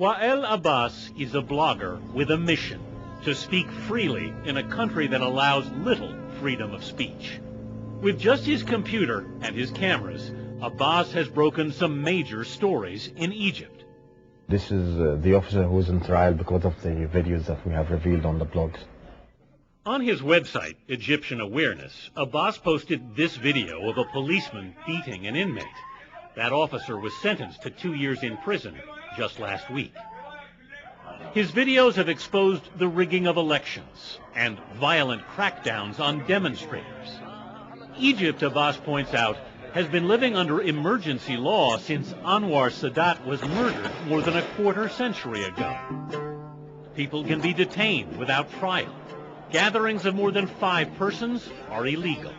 Wael Abbas is a blogger with a mission to speak freely in a country that allows little freedom of speech. With just his computer and his cameras, Abbas has broken some major stories in Egypt. This is the officer who is on trial because of the videos that we have revealed on the blogs. On his website, Egyptian Awareness, Abbas posted this video of a policeman beating an inmate. That officer was sentenced to 2 years in prison just last week. His videos have exposed the rigging of elections and violent crackdowns on demonstrators. Egypt, Abbas points out, has been living under emergency law since Anwar Sadat was murdered more than a quarter century ago. People can be detained without trial. Gatherings of more than 5 persons are illegal.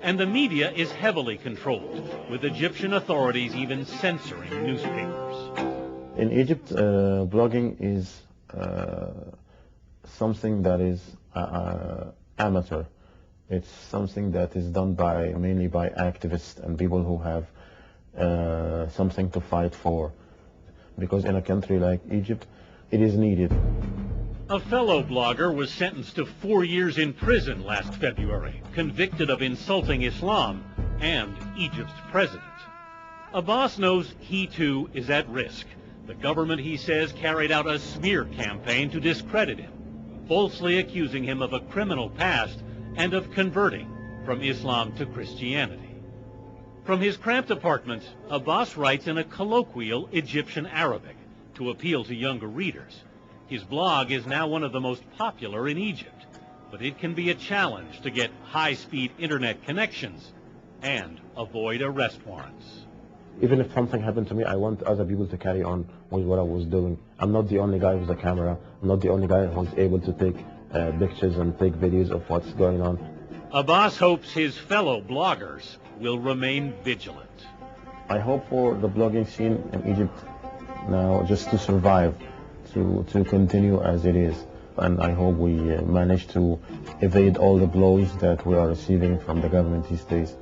And the media is heavily controlled, with Egyptian authorities even censoring newspapers. In Egypt, blogging is something that is amateur. It's something that is done mainly by activists and people who have something to fight for. Because in a country like Egypt, it is needed. A fellow blogger was sentenced to 4 years in prison last February, convicted of insulting Islam and Egypt's president. Abbas knows he too is at risk. The government, he says, carried out a smear campaign to discredit him, falsely accusing him of a criminal past and of converting from Islam to Christianity. From his cramped apartment, Abbas writes in a colloquial Egyptian Arabic to appeal to younger readers. His blog is now one of the most popular in Egypt, but it can be a challenge to get high-speed internet connections and avoid arrest warrants. Even if something happened to me, I want other people to carry on with what I was doing. I'm not the only guy with a camera. I'm not the only guy who's able to take pictures and take videos of what's going on. Abbas hopes his fellow bloggers will remain vigilant. I hope for the blogging scene in Egypt now just to survive, to continue as it is. And I hope we manage to evade all the blows that we are receiving from the government these days.